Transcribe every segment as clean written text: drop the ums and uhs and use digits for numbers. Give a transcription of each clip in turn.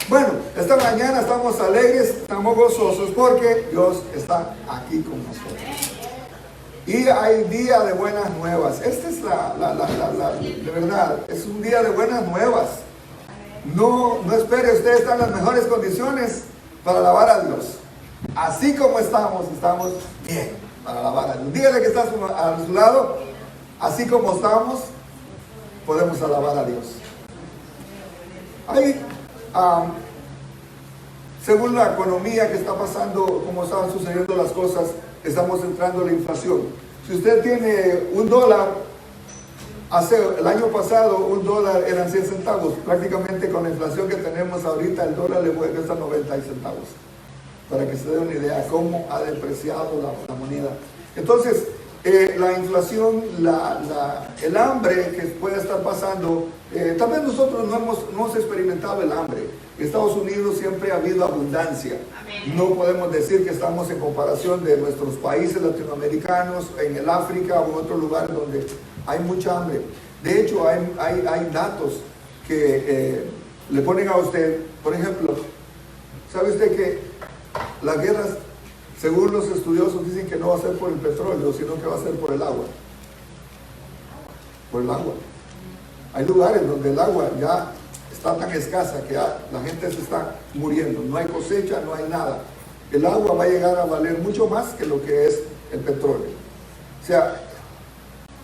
Bueno, esta mañana estamos alegres, estamos gozosos porque Dios está aquí con nosotros. Y hay día de buenas nuevas. Esta es de verdad, es un día de buenas nuevas. No espere usted estar en las mejores condiciones para alabar a Dios. Así como estamos bien para alabar a Dios. Dígale que está a su lado, así como estamos, podemos alabar a Dios. Hay, según la economía que está pasando, como estaban sucediendo las cosas, estamos entrando en la inflación. Si usted tiene $1, el año pasado $1 eran 100 centavos. Prácticamente con la inflación que tenemos ahorita, el dólar le cuesta 90 centavos. Para que se dé una idea cómo ha depreciado la moneda. Entonces, la inflación, el hambre que puede estar pasando, tal vez nosotros no hemos experimentado el hambre. En Estados Unidos siempre ha habido abundancia. No podemos decir que estamos en comparación de nuestros países latinoamericanos, en el África o en otros lugares donde hay mucha hambre. De hecho, hay datos que le ponen a usted, por ejemplo, ¿sabe usted que las guerras, según los estudiosos, dicen que no va a ser por el petróleo, sino que va a ser por el agua? Por el agua. Hay lugares donde el agua ya está tan escasa que ya la gente se está muriendo. No hay cosecha, no hay nada. El agua va a llegar a valer mucho más que lo que es el petróleo. O sea,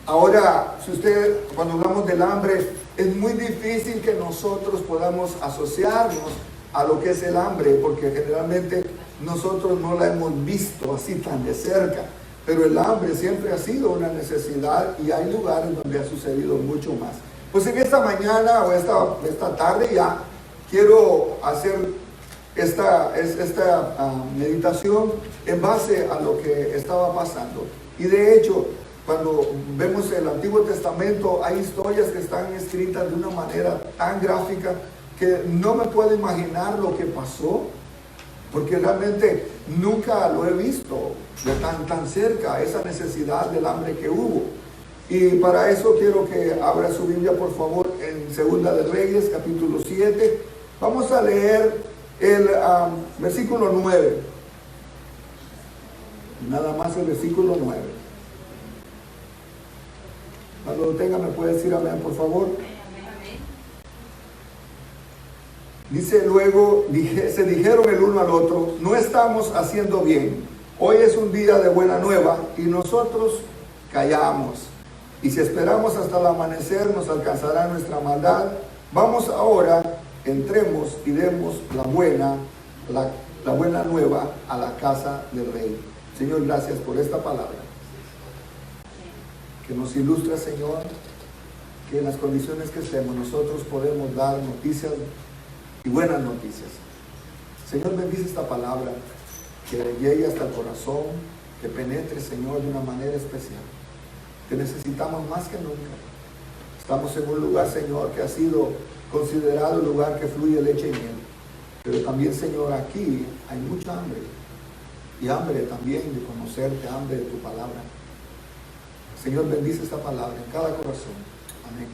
ahora, si usted, cuando hablamos del hambre, es muy difícil que nosotros podamos asociarnos a lo que es el hambre, porque generalmente nosotros no la hemos visto así tan de cerca, pero el hambre siempre ha sido una necesidad y hay lugares donde ha sucedido mucho más. Pues en esta mañana o esta tarde ya quiero hacer esta meditación en base a lo que estaba pasando. Y de hecho, cuando vemos el Antiguo Testamento, hay historias que están escritas de una manera tan gráfica que no me puedo imaginar lo que pasó, porque realmente nunca lo he visto de tan cerca, esa necesidad del hambre que hubo. Y para eso quiero que abra su Biblia, por favor, en Segunda de Reyes, capítulo 7. Vamos a leer el versículo 9. Nada más el versículo 9. Cuando lo tenga, me puede decir amén, por favor. Dice luego, se dijeron el uno al otro, no estamos haciendo bien. Hoy es un día de buena nueva y nosotros callamos. Y si esperamos hasta el amanecer, nos alcanzará nuestra maldad. Vamos ahora, entremos y demos la buena nueva a la casa del rey. Señor, gracias por esta palabra. Que nos ilustra, Señor, que en las condiciones que estemos nosotros podemos dar noticias y buenas noticias. Señor, bendice esta palabra, que llegue hasta el corazón, que penetre, Señor, de una manera especial. Te necesitamos más que nunca. Estamos en un lugar, Señor, que ha sido considerado el lugar que fluye leche y miel. Pero también, Señor, aquí hay mucha hambre. Y hambre también de conocerte, hambre de tu palabra. Señor, bendice esta palabra en cada corazón. Amén.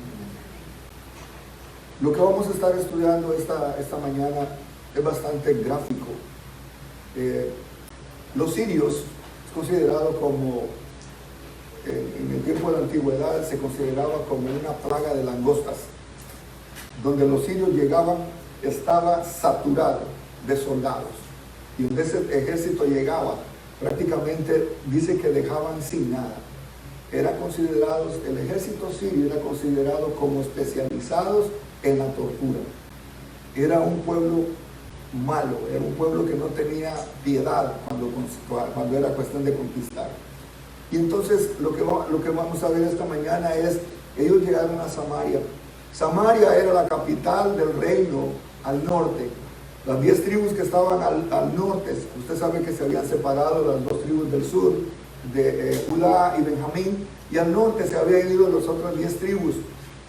Lo que vamos a estar estudiando esta mañana es bastante gráfico. Los sirios es considerado como, en el tiempo de la antigüedad, se consideraba como una plaga de langostas. Donde los sirios llegaban, estaba saturado de soldados. Y donde ese ejército llegaba, prácticamente dice que dejaban sin nada. Eran considerados, el ejército sirio era considerado como especializados en la tortura. Era un pueblo malo, era un pueblo que no tenía piedad cuando era cuestión de conquistar. Y entonces lo que vamos a ver esta mañana es, ellos llegaron a Samaria. Samaria era la capital del reino al norte. Las 10 tribus que estaban al norte, usted sabe que se habían separado las 2 tribus del sur, de Judá y Benjamín, y al norte se habían ido las otras 10 tribus.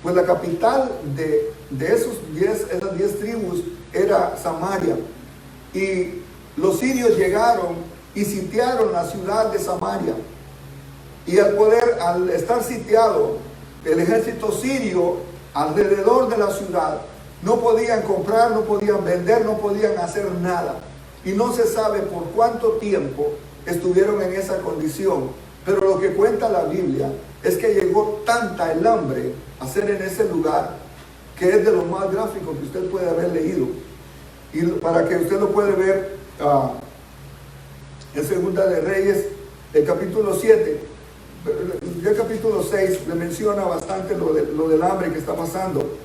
Pues la capital de esas 10 tribus era Samaria. Y los sirios llegaron y sitiaron la ciudad de Samaria. Y al estar sitiado el ejército sirio alrededor de la ciudad, No podían comprar, no podían vender, no podían hacer nada. Y no se sabe por cuánto tiempo estuvieron en esa condición. Pero lo que cuenta la Biblia es que llegó tanta el hambre a ser en ese lugar, que es de lo más gráfico que usted puede haber leído. Y para que usted lo puede ver en Segunda de Reyes, el capítulo 7, el capítulo 6 le menciona bastante lo del hambre que está pasando.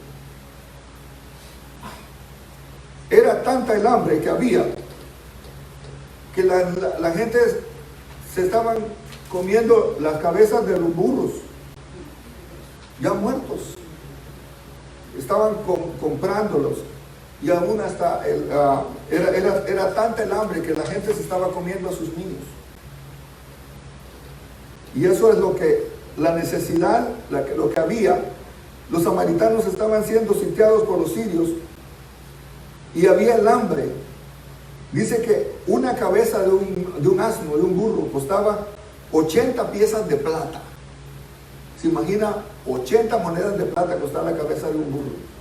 Era tanta el hambre que había, que la gente se estaban comiendo las cabezas de los burros, ya muertos. Estaban comprándolos. Y aún hasta era tanta el hambre que la gente se estaba comiendo a sus niños. Y eso es lo que, la necesidad, lo que había. Los samaritanos estaban siendo sitiados por los sirios y había el hambre. Dice que una cabeza de un asno, de un burro, costaba 80 piezas de plata. Se imagina 80 monedas de plata costaba la cabeza de un burro.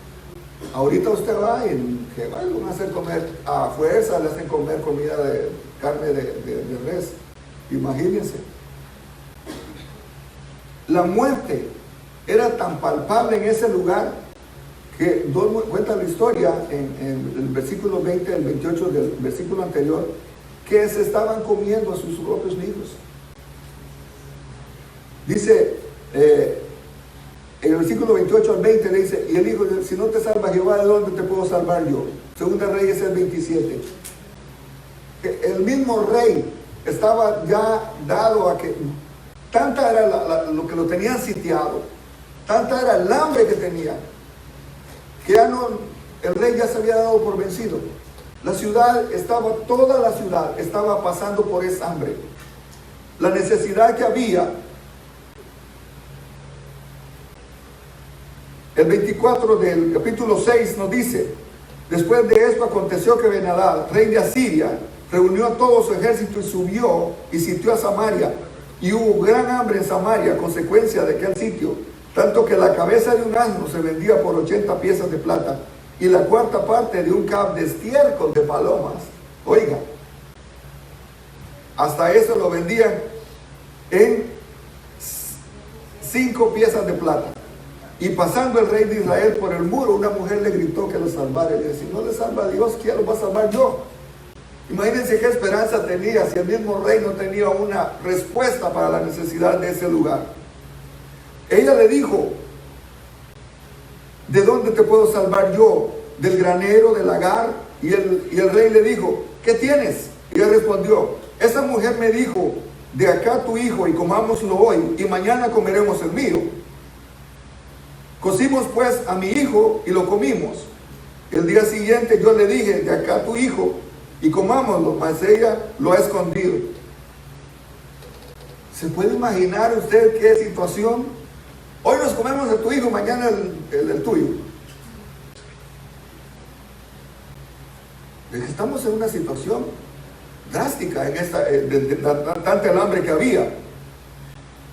Ahorita usted va y que van a hacer comer a fuerza, le hacen comer comida de carne de res. Imagínense. La muerte era tan palpable en ese lugar que cuenta la historia en el versículo 20, el 28 del versículo anterior, que se estaban comiendo a sus propios hijos. Dice, en el versículo 28 al 20 le dice, y el hijo dice, si no te salva Jehová, ¿de dónde te puedo salvar yo? Segunda Reyes es el 27. El mismo rey estaba ya dado a que, tanta era lo que lo tenían sitiado, tanta era el hambre que tenía, que ya no, el rey ya se había dado por vencido. La ciudad toda la ciudad estaba pasando por esa hambre. La necesidad que había. El 24 del capítulo 6 nos dice, después de esto aconteció que Ben-Hadad, rey de Asiria, reunió a todo su ejército y subió y sitió a Samaria. Y hubo gran hambre en Samaria a consecuencia de aquel sitio, tanto que la cabeza de un asno se vendía por 80 piezas de plata y la cuarta parte de un cab de estiércol de palomas. Oiga, hasta eso lo vendían en 5 piezas de plata. Y pasando el rey de Israel por el muro, una mujer le gritó que lo salvara. Y le decía, si no le salva a Dios, ¿quién lo va a salvar yo? Imagínense qué esperanza tenía si el mismo rey no tenía una respuesta para la necesidad de ese lugar. Ella le dijo, ¿de dónde te puedo salvar yo? ¿Del granero, del lagar? Y el rey le dijo, ¿qué tienes? Y ella respondió, esa mujer me dijo, de acá tu hijo y comámoslo hoy y mañana comeremos el mío. Cocimos pues a mi hijo y lo comimos. El día siguiente yo le dije, de acá tu hijo y comámoslo, mas ella lo ha escondido. ¿Se puede imaginar usted qué situación? Hoy nos comemos de tu hijo, mañana el tuyo. Estamos en una situación drástica en tanta el hambre que había.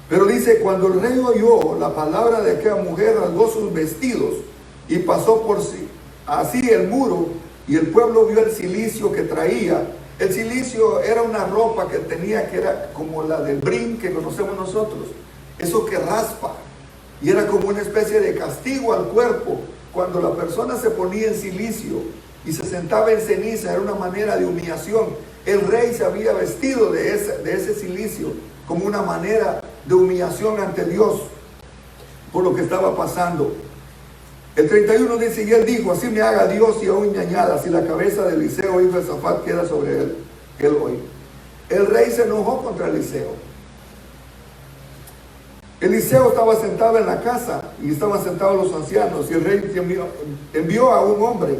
Pero dice, cuando el rey oyó la palabra de aquella mujer, rasgó sus vestidos y pasó por sí, así el muro, y el pueblo vio el cilicio que traía. El cilicio era una ropa que tenía, que era como la del brin que conocemos nosotros, eso que raspa, y era como una especie de castigo al cuerpo. Cuando la persona se ponía en cilicio y se sentaba en ceniza, era una manera de humillación. El rey se había vestido de ese cilicio como una manera de humillación ante Dios por lo que estaba pasando. El 31 dice, y él dijo, así me haga Dios y aún me añada, si la cabeza de Eliseo, hijo de Safat, queda sobre él hoy. El rey se enojó contra Eliseo. Eliseo estaba sentado en la casa y estaban sentados los ancianos, y el rey envió a un hombre,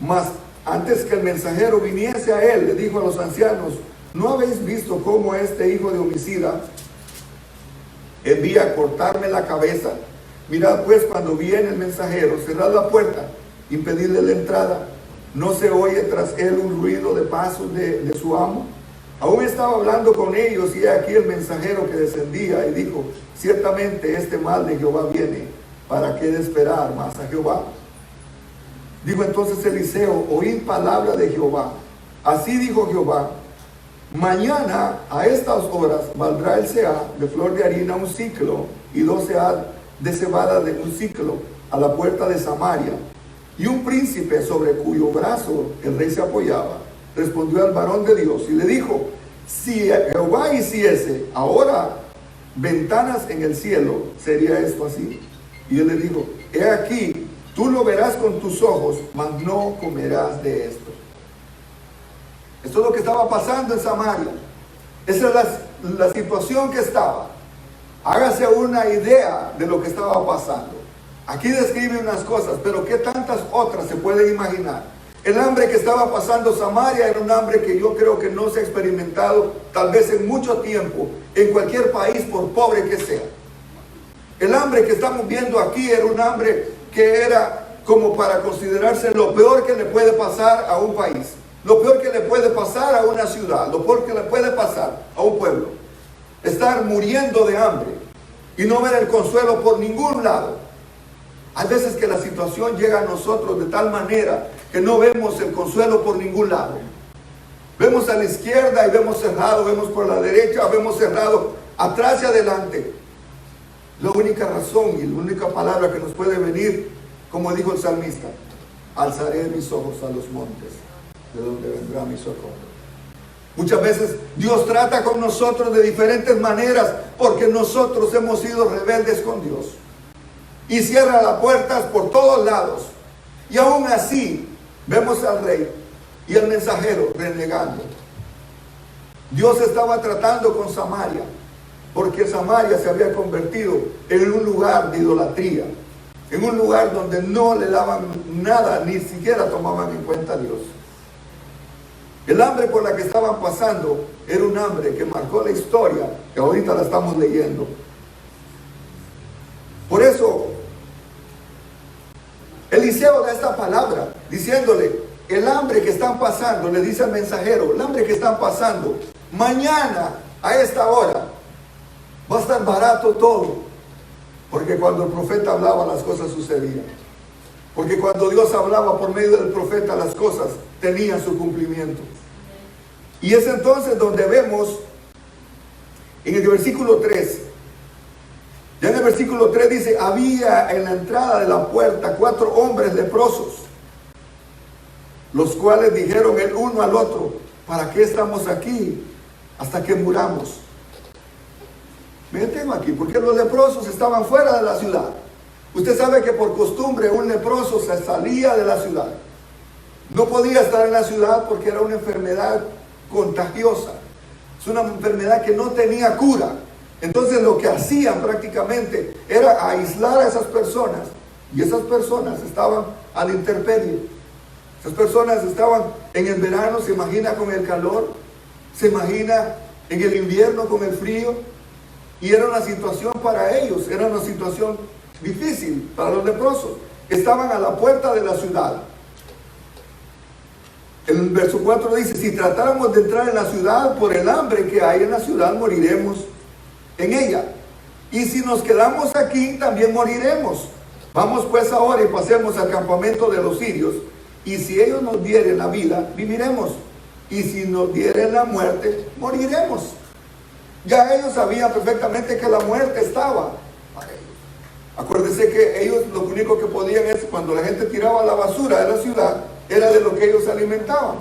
mas antes que el mensajero viniese a él, le dijo a los ancianos, ¿no habéis visto cómo este hijo de homicida envía a cortarme la cabeza? Mirad pues, cuando viene el mensajero, cerrad la puerta, impedidle la entrada. ¿No se oye tras él un ruido de pasos de su amo? Aún estaba hablando con ellos, y aquí el mensajero que descendía y dijo, ciertamente este mal de Jehová viene, ¿para qué de esperar más a Jehová? Dijo entonces Eliseo: oíd palabra de Jehová. Así dijo Jehová: mañana a estas horas valdrá el seah de flor de harina un siclo, y 2 seah de cebada de un siclo a la puerta de Samaria. Y un príncipe sobre cuyo brazo el rey se apoyaba respondió al varón de Dios y le dijo: si Jehová hiciese ahora ventanas en el cielo, ¿sería esto así? Y él le dijo: he aquí, tú lo verás con tus ojos, mas no comerás de esto. Esto es lo que estaba pasando en Samaria. Esa es la situación que estaba. Hágase una idea de lo que estaba pasando. Aquí describe unas cosas, pero ¿qué tantas otras se pueden imaginar? El hambre que estaba pasando Samaria era un hambre que yo creo que no se ha experimentado tal vez en mucho tiempo en cualquier país, por pobre que sea. El hambre que estamos viendo aquí era un hambre que era como para considerarse lo peor que le puede pasar a un país, lo peor que le puede pasar a una ciudad, lo peor que le puede pasar a un pueblo. Estar muriendo de hambre y no ver el consuelo por ningún lado. Hay veces que la situación llega a nosotros de tal manera que no vemos el consuelo por ningún lado. Vemos a la izquierda y vemos cerrado, vemos por la derecha, vemos cerrado, atrás y adelante. La única razón y la única palabra que nos puede venir, como dijo el salmista: alzaré mis ojos a los montes, de donde vendrá mi socorro. Muchas veces Dios trata con nosotros de diferentes maneras porque nosotros hemos sido rebeldes con Dios. Y cierra las puertas por todos lados. Y aún así vemos al rey y al mensajero renegando. Dios estaba tratando con Samaria porque Samaria se había convertido en un lugar de idolatría, en un lugar donde no le daban nada, ni siquiera tomaban en cuenta a Dios. El hambre por la que estaban pasando era un hambre que marcó la historia, que ahorita la estamos leyendo. Por eso Eliseo da esta palabra diciéndole: el hambre que están pasando, le dice al mensajero, el hambre que están pasando, mañana a esta hora va a estar barato todo. Porque cuando el profeta hablaba, las cosas sucedían. Porque cuando Dios hablaba por medio del profeta, las cosas tenían su cumplimiento. Y es entonces donde vemos en el versículo 3. Ya en el versículo 3 dice: había en la entrada de la puerta 4 hombres leprosos, los cuales dijeron el uno al otro: ¿para qué estamos aquí hasta que muramos? Me detengo aquí porque los leprosos estaban fuera de la ciudad. Usted sabe que por costumbre un leproso se salía de la ciudad. No podía estar en la ciudad porque era una enfermedad contagiosa. Es una enfermedad que no tenía cura. Entonces lo que hacían prácticamente era aislar a esas personas. Y esas personas estaban a la intemperie. Esas personas estaban en el verano, se imagina, con el calor. Se imagina en el invierno con el frío. Y era una situación para ellos, era una situación difícil para los leprosos. Estaban a la puerta de la ciudad. El verso 4 dice: si tratáramos de entrar en la ciudad, por el hambre que hay en la ciudad, moriremos en ella. Y si nos quedamos aquí, también moriremos. Vamos pues ahora y pasemos al campamento de los sirios. Y si ellos nos dieren la vida, viviremos. Y si nos dieren la muerte, moriremos. Ya ellos sabían perfectamente que la muerte estaba para ellos. Acuérdense que ellos lo único que podían es, cuando la gente tiraba la basura de la ciudad, era de lo que ellos se alimentaban.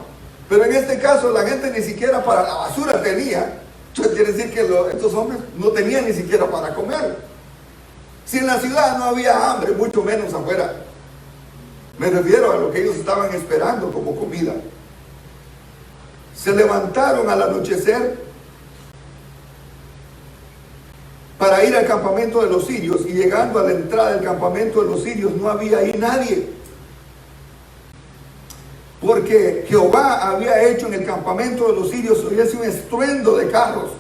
Pero en este caso la gente ni siquiera para la basura tenía. Entonces quiere decir que estos hombres no tenían ni siquiera para comer. Si en la ciudad no había hambre, mucho menos afuera. Me refiero a lo que ellos estaban esperando como comida. Se levantaron al anochecer para ir al campamento de los sirios, y llegando a la entrada del campamento de los sirios no había ahí nadie, porque Jehová había hecho en el campamento de los sirios oyese un estruendo de carros,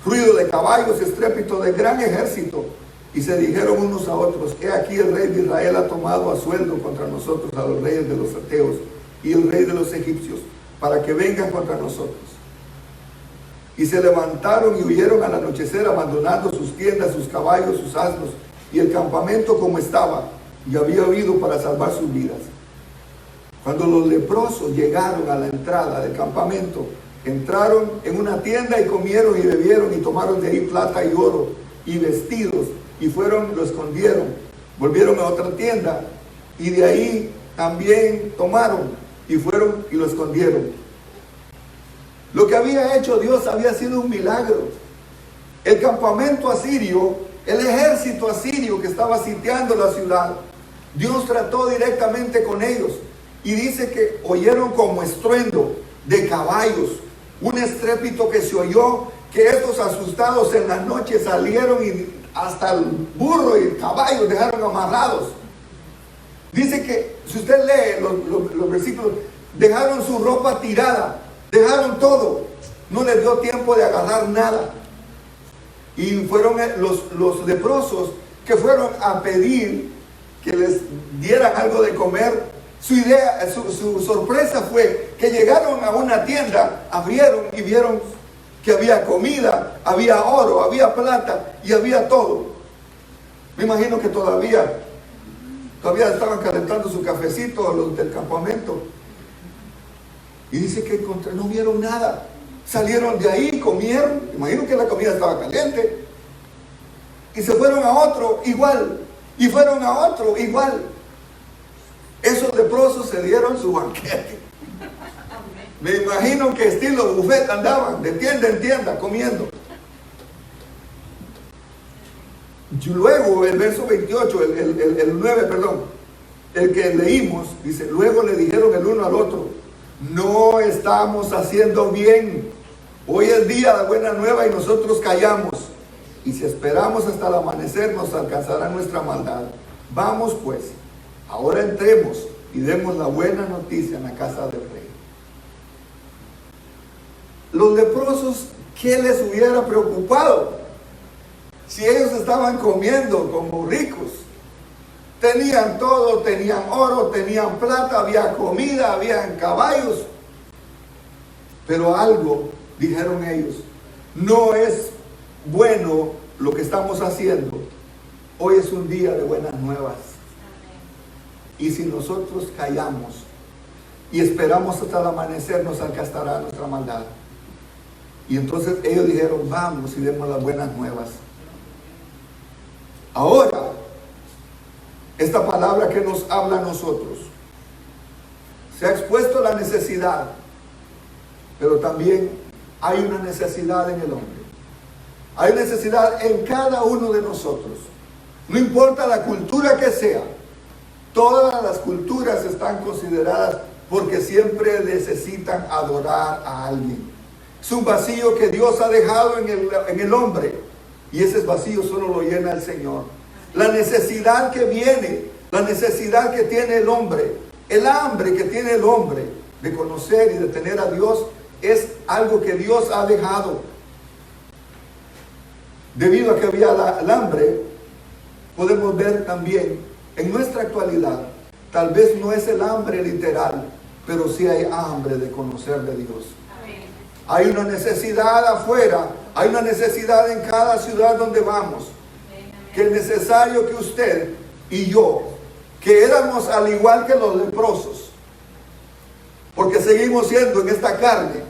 ruido de caballos, estrépito de gran ejército, y se dijeron unos a otros: he aquí el rey de Israel ha tomado a sueldo contra nosotros a los reyes de los ateos y el rey de los egipcios, para que vengan contra nosotros. Y se levantaron y huyeron al anochecer, abandonando sus tiendas, sus caballos, sus asnos, y el campamento como estaba, y había huido para salvar sus vidas. Cuando los leprosos llegaron a la entrada del campamento, entraron en una tienda y comieron y bebieron y tomaron de ahí plata y oro y vestidos y fueron, lo escondieron. Volvieron a otra tienda y de ahí también tomaron y fueron y lo escondieron. Lo que había hecho Dios había sido un milagro. El campamento asirio, el ejército asirio que estaba sitiando la ciudad, Dios trató directamente con ellos y dice que oyeron como estruendo de caballos, un estrépito que se oyó, que estos asustados en la noche salieron y hasta el burro y el caballo dejaron amarrados. Dice que, si usted lee los versículos, dejaron su ropa tirada, dejaron todo, no les dio tiempo de agarrar nada. Y fueron los leprosos que fueron a pedir que les dieran algo de comer. Su sorpresa fue que llegaron a una tienda, abrieron y vieron que había comida, había oro, había plata y había todo. Me imagino que todavía estaban calentando su cafecito los del campamento. Y dice que no vieron nada. Salieron de ahí, comieron, imagino que la comida estaba caliente. Y se fueron a otro igual. Y fueron a otro igual. Esos leprosos se dieron su banquete. Me imagino que estilo buffet andaban de tienda en tienda comiendo. Y luego el verso 28, el 9, perdón, el que leímos, dice, luego le dijeron el uno al otro, no estamos haciendo bien. Hoy es día de buena nueva y nosotros callamos. Y si esperamos hasta el amanecer nos alcanzará nuestra maldad. Vamos pues, ahora entremos y demos la buena noticia en la casa del rey. Los leprosos, ¿qué les hubiera preocupado? Si ellos estaban comiendo como ricos, tenían todo, tenían oro, tenían plata, había comida, habían caballos. Pero algo, dijeron ellos, no es bueno lo que estamos haciendo. Hoy es un día de buenas nuevas. Y si nosotros callamos y esperamos hasta el amanecer, nos alcanzará nuestra maldad. Y entonces ellos dijeron, vamos y demos las buenas nuevas. Ahora, esta palabra que nos habla a nosotros, se ha expuesto la necesidad, pero también hay una necesidad en el hombre. Hay necesidad en cada uno de nosotros. No importa la cultura que sea, todas las culturas están consideradas porque siempre necesitan adorar a alguien. Es un vacío que Dios ha dejado en el hombre y ese vacío solo lo llena el Señor. La necesidad que viene, la necesidad que tiene el hombre, el hambre que tiene el hombre de conocer y de tener a Dios es algo que Dios ha dejado. Debido a que había el hambre, podemos ver también en nuestra actualidad, tal vez no es el hambre literal, pero sí hay hambre de conocer de Dios. Hay una necesidad afuera, hay una necesidad en cada ciudad donde vamos, que es necesario que usted y yo, que éramos al igual que los leprosos, porque seguimos siendo en esta carne,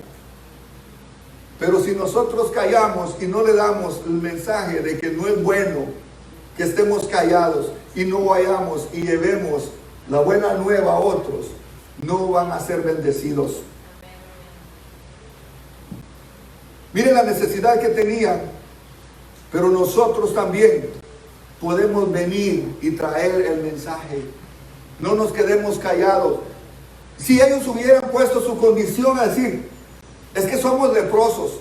pero si nosotros callamos y no le damos el mensaje de que no es bueno que estemos callados y no vayamos y llevemos la buena nueva a otros, no van a ser bendecidos. Miren la necesidad que tenían, pero nosotros también podemos venir y traer el mensaje. No nos quedemos callados. Si ellos hubieran puesto su condición a decir, es que somos leprosos,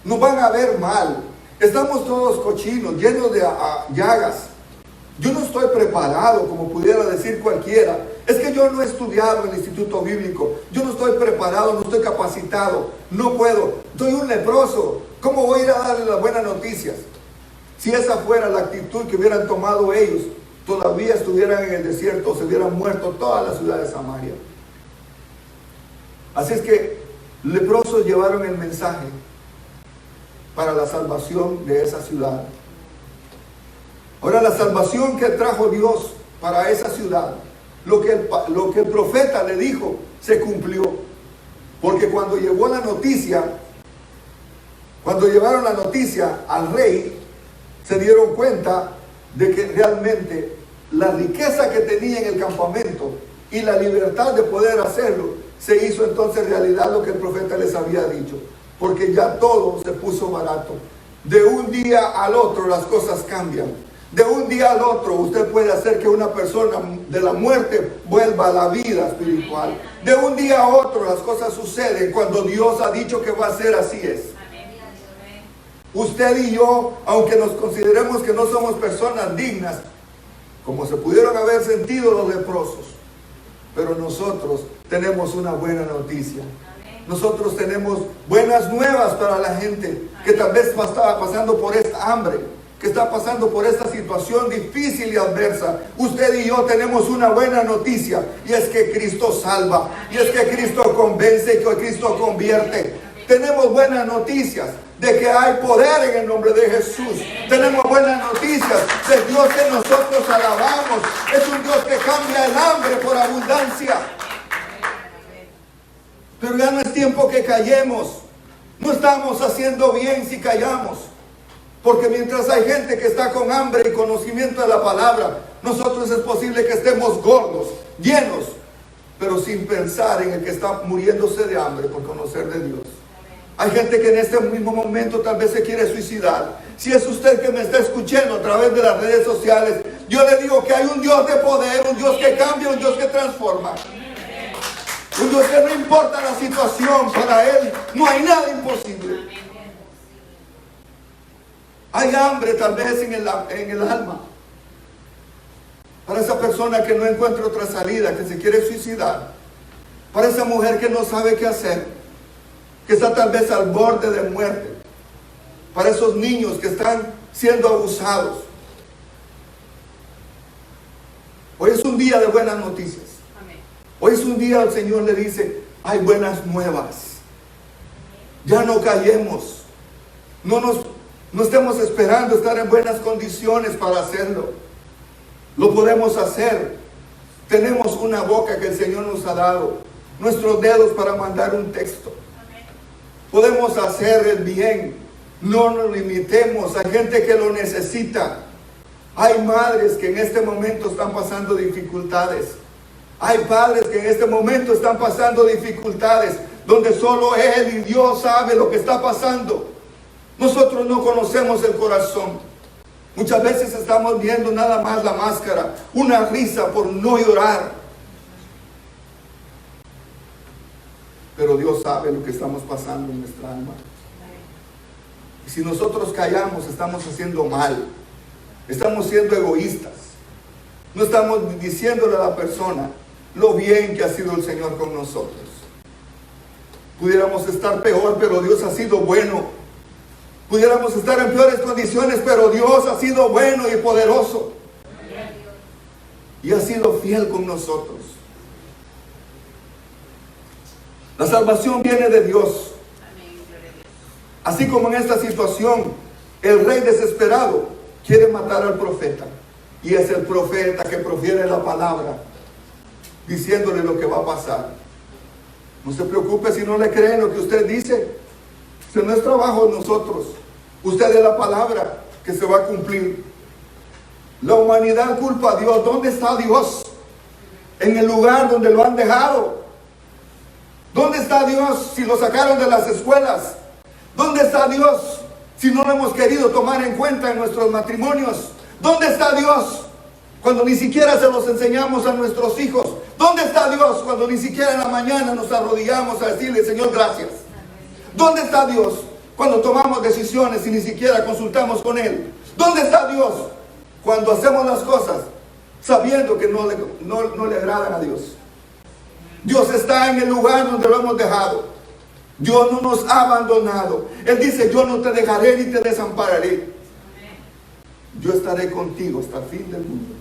nos van a ver mal, estamos todos cochinos, llenos de llagas, yo no estoy preparado, como pudiera decir cualquiera, es que yo no he estudiado en el instituto bíblico, yo no estoy preparado, no estoy capacitado, no puedo, soy un leproso, ¿cómo voy a ir a darle las buenas noticias? Si esa fuera la actitud que hubieran tomado ellos, todavía estuvieran en el desierto, se hubieran muerto toda la ciudad de Samaria. Así es que leprosos llevaron el mensaje para la salvación de esa ciudad. Ahora, la salvación que trajo Dios para esa ciudad lo que el profeta le dijo se cumplió. Porque cuando llevaron la noticia al rey, se dieron cuenta de que realmente la riqueza que tenía en el campamento y la libertad de poder hacerlo, se hizo entonces realidad lo que el profeta les había dicho. Porque ya todo se puso barato. De un día al otro las cosas cambian. De un día al otro usted puede hacer que una persona de la muerte vuelva a la vida espiritual. De un día a otro las cosas suceden cuando Dios ha dicho que va a ser, así es. Usted y yo, aunque nos consideremos que no somos personas dignas, como se pudieron haber sentido los leprosos, pero nosotros tenemos una buena noticia. Nosotros tenemos buenas nuevas para la gente que tal vez estaba pasando por esta hambre, que está pasando por esta situación difícil y adversa. Usted y yo tenemos una buena noticia, y es que Cristo salva, y es que Cristo convence, y que Cristo convierte. Tenemos buenas noticias de que hay poder en el nombre de Jesús. Tenemos buenas noticias del Dios que nosotros alabamos. Es un Dios que cambia el hambre por abundancia. Pero ya no es tiempo que callemos. No estamos haciendo bien si callamos. Porque mientras hay gente que está con hambre y conocimiento de la palabra, nosotros es posible que estemos gordos, llenos, pero sin pensar en el que está muriéndose de hambre por conocer de Dios. Hay gente que en este mismo momento tal vez se quiere suicidar. Si es usted que me está escuchando a través de las redes sociales, yo le digo que hay un Dios de poder, un Dios que cambia, un Dios que transforma. Un Dios que no importa la situación, para Él no hay nada imposible. Hay hambre tal vez en el alma. Para esa persona que no encuentra otra salida, que se quiere suicidar. Para esa mujer que no sabe qué hacer, que está tal vez al borde de muerte. Para esos niños que están siendo abusados. Hoy es un día de buenas noticias. Hoy es un día, el Señor le dice, hay buenas nuevas. Ya no callemos. No estemos esperando estar en buenas condiciones para hacerlo. Lo podemos hacer. Tenemos una boca que el Señor nos ha dado. Nuestros dedos para mandar un texto. Podemos hacer el bien. No nos limitemos. Hay gente que lo necesita. Hay madres que en este momento están pasando dificultades. Hay padres que en este momento están pasando dificultades, donde solo Él y Dios sabe lo que está pasando. Nosotros no conocemos el corazón. Muchas veces estamos viendo nada más la máscara, una risa por no llorar. Pero Dios sabe lo que estamos pasando en nuestra alma. Y si nosotros callamos, estamos haciendo mal. Estamos siendo egoístas. No estamos diciéndole a la persona lo bien que ha sido el Señor con nosotros. Pudiéramos estar peor, pero Dios ha sido bueno. Pudiéramos estar en peores condiciones, pero Dios ha sido bueno y poderoso. Y ha sido fiel con nosotros. La salvación viene de Dios. Así como en esta situación, el rey desesperado quiere matar al profeta. Y es el profeta que profiere la palabra, diciéndole lo que va a pasar. No se preocupe si no le creen lo que usted dice. Ese no es trabajo de nosotros. Usted es la palabra que se va a cumplir. La humanidad culpa a Dios. ¿Dónde está Dios? En el lugar donde lo han dejado. ¿Dónde está Dios si lo sacaron de las escuelas? ¿Dónde está Dios si no lo hemos querido tomar en cuenta en nuestros matrimonios? ¿Dónde está Dios cuando ni siquiera se los enseñamos a nuestros hijos? ¿Dónde está Dios cuando ni siquiera en la mañana nos arrodillamos a decirle, Señor, gracias? ¿Dónde está Dios cuando tomamos decisiones y ni siquiera consultamos con Él? ¿Dónde está Dios cuando hacemos las cosas sabiendo que no le agradan a Dios? Dios está en el lugar donde lo hemos dejado. Dios no nos ha abandonado. Él dice, yo no te dejaré ni te desampararé. Yo estaré contigo hasta el fin del mundo.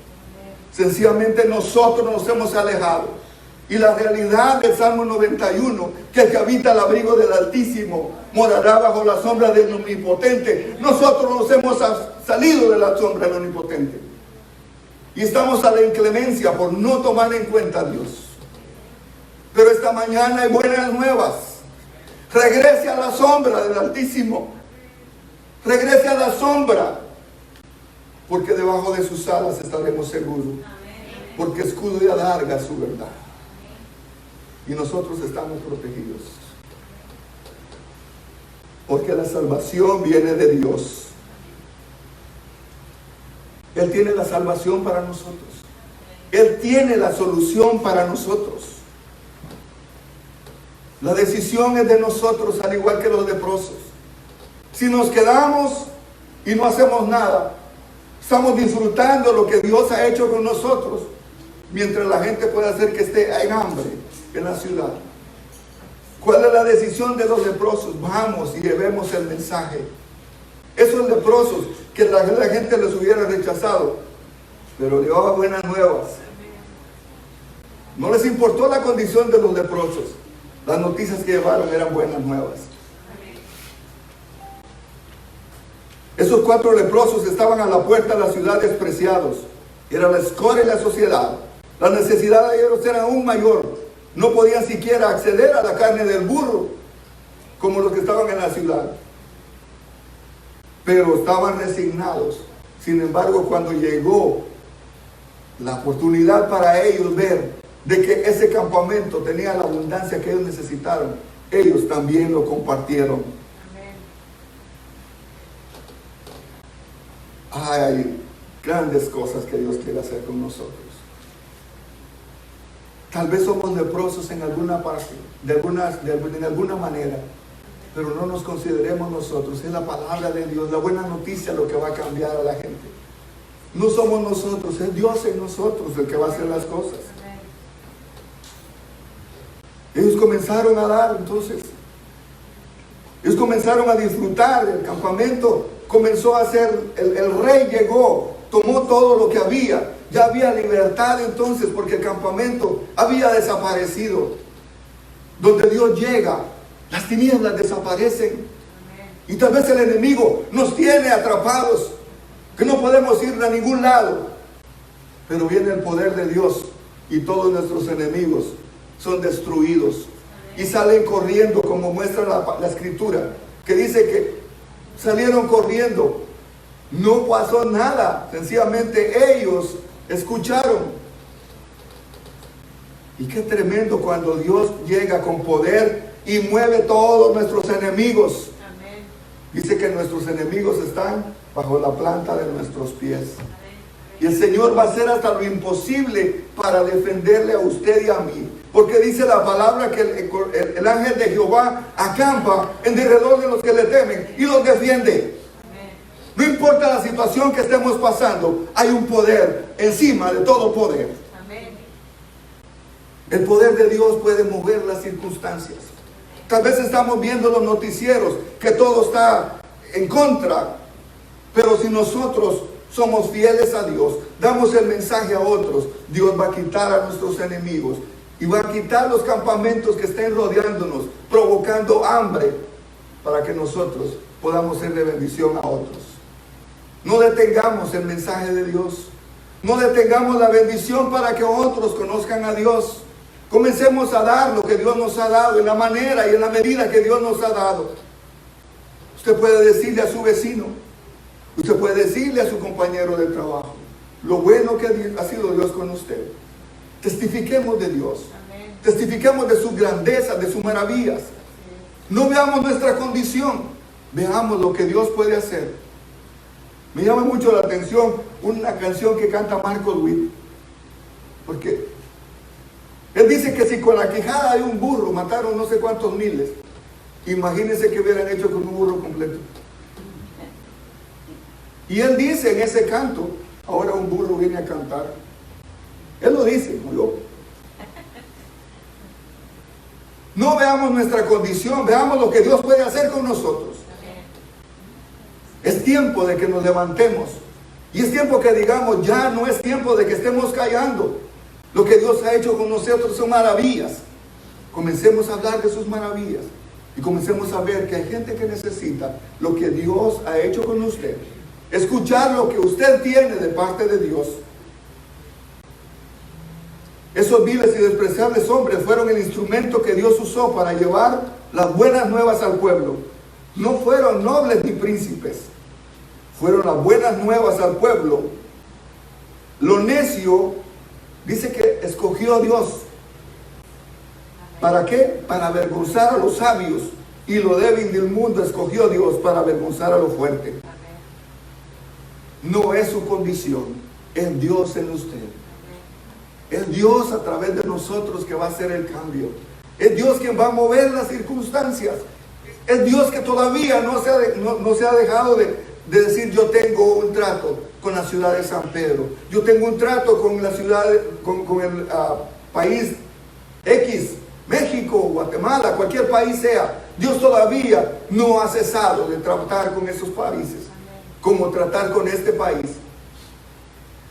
Sencillamente nosotros nos hemos alejado. Y la realidad del Salmo 91, que el que habita al abrigo del Altísimo morará bajo la sombra del Omnipotente. Nosotros nos hemos salido de la sombra del Omnipotente. Y estamos a la inclemencia por no tomar en cuenta a Dios. Pero esta mañana hay buenas nuevas. Regrese a la sombra del Altísimo. Regrese a la sombra. Porque debajo de sus alas estaremos seguros. Porque escudo y adarga su verdad. Y nosotros estamos protegidos. Porque la salvación viene de Dios. Él tiene la salvación para nosotros. Él tiene la solución para nosotros. La decisión es de nosotros, al igual que los leprosos. Si nos quedamos y no hacemos nada, estamos disfrutando lo que Dios ha hecho con nosotros, mientras la gente puede hacer que esté en hambre en la ciudad. ¿Cuál es la decisión de los leprosos? Vamos y llevemos el mensaje. Esos leprosos que la gente les hubiera rechazado, pero llevaba buenas nuevas. No les importó la condición de los leprosos. Las noticias que llevaron eran buenas nuevas. Esos 4 leprosos estaban a la puerta de la ciudad despreciados. Era la escoria de la sociedad. La necesidad de ellos era aún mayor. No podían siquiera acceder a la carne del burro como los que estaban en la ciudad. Pero estaban resignados. Sin embargo, cuando llegó la oportunidad para ellos ver de que ese campamento tenía la abundancia que ellos necesitaron, ellos también lo compartieron. Hay grandes cosas que Dios quiere hacer con nosotros. Tal vez somos leprosos en alguna parte, en alguna manera, pero no nos consideremos nosotros. Es la palabra de Dios, la buena noticia, lo que va a cambiar a la gente. No somos nosotros, es Dios en nosotros el que va a hacer las cosas. Ellos comenzaron a dar, entonces. Ellos comenzaron a disfrutar. El campamento comenzó a ser, el rey llegó, tomó todo lo que había. Ya había libertad entonces, porque el campamento había desaparecido. Donde Dios llega, las tinieblas desaparecen. Y tal vez el enemigo nos tiene atrapados, que no podemos ir a ningún lado. Pero viene el poder de Dios y todos nuestros enemigos son destruidos y salen corriendo, como muestra la escritura, que dice que salieron corriendo. No pasó nada, sencillamente ellos escucharon. Y qué tremendo cuando Dios llega con poder y mueve todos nuestros enemigos. Amén. Dice que nuestros enemigos están bajo la planta de nuestros pies. Y el Señor va a hacer hasta lo imposible para defenderle a usted y a mí. Porque dice la palabra que el ángel de Jehová acampa en derredor de los que le temen y los defiende. No importa la situación que estemos pasando, hay un poder encima de todo poder. El poder de Dios puede mover las circunstancias. Tal vez estamos viendo los noticieros que todo está en contra, pero si nosotros somos fieles a Dios, damos el mensaje a otros, Dios va a quitar a nuestros enemigos y va a quitar los campamentos que estén rodeándonos, provocando hambre, para que nosotros podamos ser de bendición a otros. No detengamos el mensaje de Dios. No detengamos la bendición para que otros conozcan a Dios. Comencemos a dar lo que Dios nos ha dado, en la manera y en la medida que Dios nos ha dado. Usted puede decirle a su vecino, usted puede decirle a su compañero de trabajo, lo bueno que ha sido Dios con usted. Testifiquemos de Dios. Amén. Testifiquemos de su grandeza, de sus maravillas. No veamos nuestra condición, veamos lo que Dios puede hacer. Me llama mucho la atención una canción que canta Marcos Witt, porque él dice que si con la quijada de un burro mataron no sé cuántos miles, imagínense que hubieran hecho con un burro completo. Y él dice en ese canto, ahora un burro viene a cantar. Él lo dice, como yo. No veamos nuestra condición, veamos lo que Dios puede hacer con nosotros. Es tiempo de que nos levantemos. Y es tiempo que digamos, ya no es tiempo de que estemos callando. Lo que Dios ha hecho con nosotros son maravillas. Comencemos a hablar de sus maravillas. Y comencemos a ver que hay gente que necesita lo que Dios ha hecho con usted. Escuchar lo que usted tiene de parte de Dios. Esos viles y despreciables hombres fueron el instrumento que Dios usó para llevar las buenas nuevas al pueblo. No fueron nobles ni príncipes, fueron las buenas nuevas al pueblo. Lo necio, dice que escogió a Dios. ¿Para qué? Para avergonzar a los sabios. Y lo débil del mundo escogió a Dios para avergonzar a lo fuerte. No es su condición, es Dios en usted. Es Dios a través de nosotros que va a hacer el cambio. Es Dios quien va a mover las circunstancias. Es Dios que todavía no se ha dejado de decir: yo tengo un trato con la ciudad de San Pedro. Yo tengo un trato con la ciudad, con el país X, México, Guatemala, cualquier país sea. Dios todavía no ha cesado de tratar con esos países, como tratar con este país.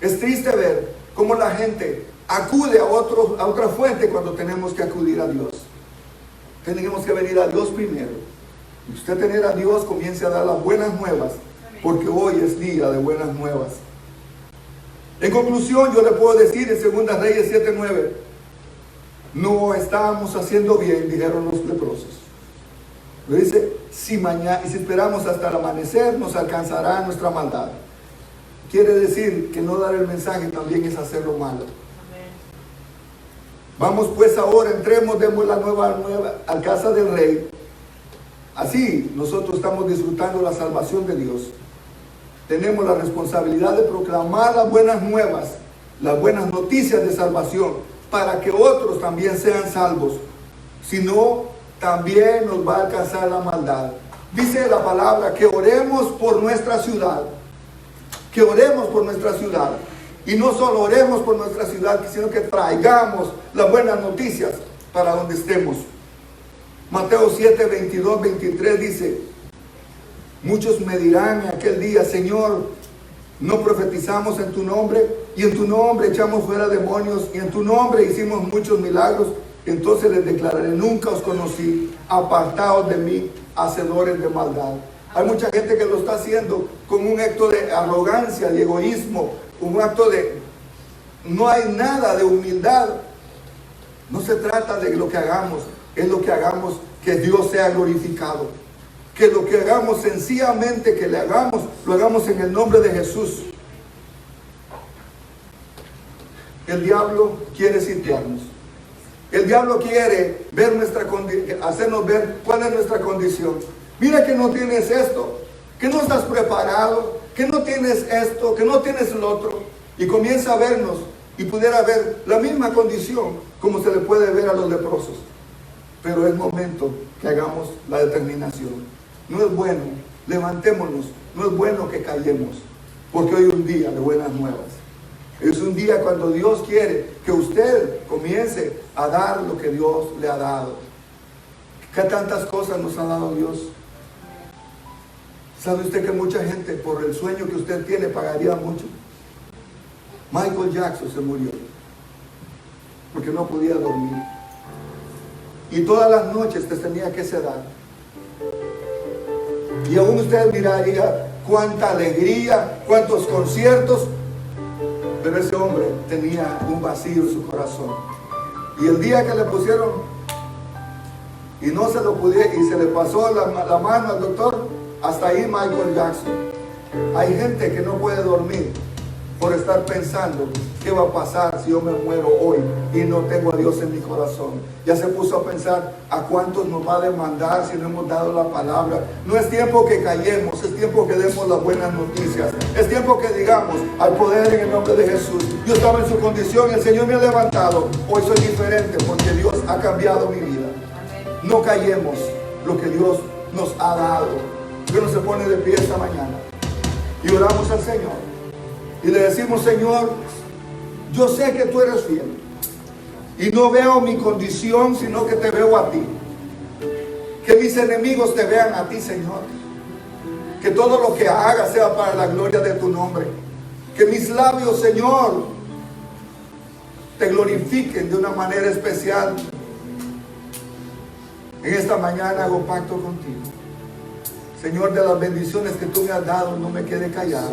Es triste ver cómo la gente acude a otra fuente cuando tenemos que acudir a Dios. Tenemos que venir a Dios primero. Y usted tener a Dios, comience a dar las buenas nuevas, porque hoy es día de buenas nuevas. En conclusión, yo le puedo decir en 2 Reyes 7:9, no estábamos haciendo bien, dijeron los leprosos. Lo dice: si esperamos hasta el amanecer, nos alcanzará nuestra maldad. Quiere decir que no dar el mensaje también es hacer lo malo. Vamos pues ahora, entremos, demos la nueva a casa del rey. Así nosotros estamos disfrutando la salvación de Dios. Tenemos la responsabilidad de proclamar las buenas nuevas, las buenas noticias de salvación, para que otros también sean salvos. Si no, también nos va a alcanzar la maldad. Dice la palabra que oremos por nuestra ciudad. Que oremos por nuestra ciudad. Y no solo oremos por nuestra ciudad, sino que traigamos las buenas noticias para donde estemos. Mateo 7, 22, 23 dice: muchos me dirán en aquel día: Señor, ¿no profetizamos en tu nombre? Y en tu nombre echamos fuera demonios, y en tu nombre hicimos muchos milagros. Entonces les declararé: nunca os conocí, apartaos de mí, hacedores de maldad. Hay mucha gente que lo está haciendo con un acto de arrogancia, de egoísmo, un acto de... no hay nada de humildad. No se trata de lo que hagamos, es lo que hagamos que Dios sea glorificado. Que lo que hagamos sencillamente, que le hagamos, lo hagamos en el nombre de Jesús. El diablo quiere sitiarnos. El diablo quiere ver hacernos ver cuál es nuestra condición. Mira que no tienes esto, que no estás preparado, que no tienes esto, que no tienes lo otro. Y comienza a vernos y pudiera ver la misma condición como se le puede ver a los leprosos. Pero es momento que hagamos la determinación. No es bueno, levantémonos, no es bueno que callemos, porque hoy es un día de buenas nuevas. Es un día cuando Dios quiere que usted comience a dar lo que Dios le ha dado. ¿Qué tantas cosas nos ha dado Dios? ¿Sabe usted que mucha gente por el sueño que usted tiene pagaría mucho? Michael Jackson se murió porque no podía dormir. Y todas las noches te tenía que sedar. Y aún usted miraría cuánta alegría, cuántos conciertos. Pero ese hombre tenía un vacío en su corazón. Y el día que le pusieron y no se lo pudiera, y se le pasó la mano al doctor, hasta ahí Michael Jackson. Hay gente que no puede dormir por estar pensando qué va a pasar si yo me muero hoy y no tengo a Dios en mi corazón. Ya se puso a pensar a cuántos nos va a demandar si no hemos dado la palabra. No es tiempo que callemos, es tiempo que demos las buenas noticias. Es tiempo que digamos: al poder en el nombre de Jesús. Yo estaba en su condición y el Señor me ha levantado. Hoy soy diferente porque Dios ha cambiado mi vida. No callemos lo que Dios nos ha dado. Que uno se pone de pie esta mañana y oramos al Señor y le decimos: Señor, yo sé que tú eres fiel y no veo mi condición, sino que te veo a ti. Que mis enemigos te vean a ti, Señor. Que todo lo que haga sea para la gloria de tu nombre. Que mis labios, Señor, te glorifiquen de una manera especial. En esta mañana hago pacto contigo, Señor, de las bendiciones que tú me has dado, no me quede callado.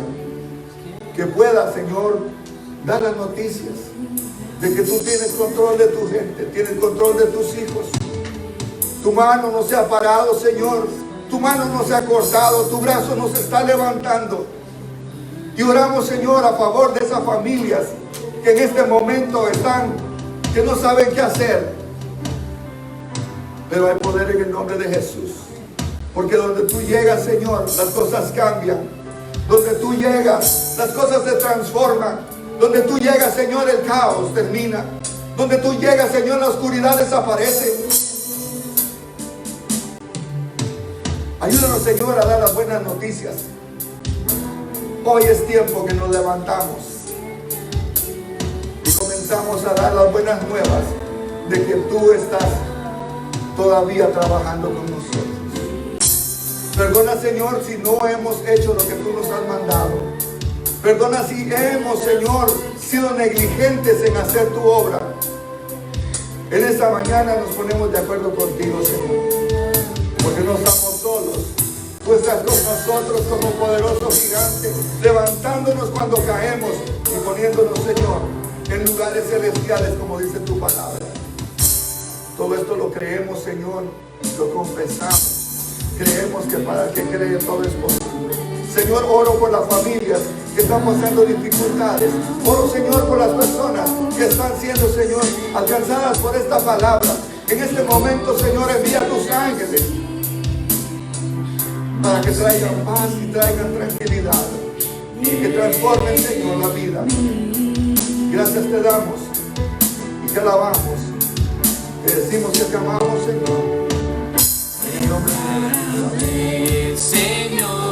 Que pueda, Señor, dar las noticias. de que tú tienes control de tu gente, tienes control de tus hijos. Tu mano no se ha parado, Señor. Tu mano no se ha cortado, tu brazo no se está levantando. Y oramos, Señor, a favor de esas familias que en este momento están, que no saben qué hacer. Pero hay poder en el nombre de Jesús. Porque donde tú llegas, Señor, las cosas cambian. Donde tú llegas, las cosas se transforman. Donde tú llegas, Señor, el caos termina. Donde tú llegas, Señor, la oscuridad desaparece. Ayúdanos, Señor, a dar las buenas noticias. Hoy es tiempo que nos levantamos y comenzamos a dar las buenas nuevas de que tú estás todavía trabajando con nosotros. Perdona, Señor, si no hemos hecho lo que tú nos has mandado. Perdona si hemos, Señor, sido negligentes en hacer tu obra. En esta mañana nos ponemos de acuerdo contigo, Señor, porque no estamos solos. Tú estás con nosotros como poderoso gigante, levantándonos cuando caemos y poniéndonos, Señor, en lugares celestiales, como dice tu palabra. Todo esto lo creemos, Señor, lo confesamos. Creemos que para el que cree todo es posible. Señor, oro por las familias que están pasando dificultades. Oro, Señor, por las personas que están siendo, Señor, alcanzadas por esta palabra. En este momento, Señor, envía a tus ángeles para que traigan paz y traigan tranquilidad y que transformen, Señor, la vida. Gracias te damos y te alabamos. Te decimos que te amamos, Señor. En el nombre de Jesús. Señor.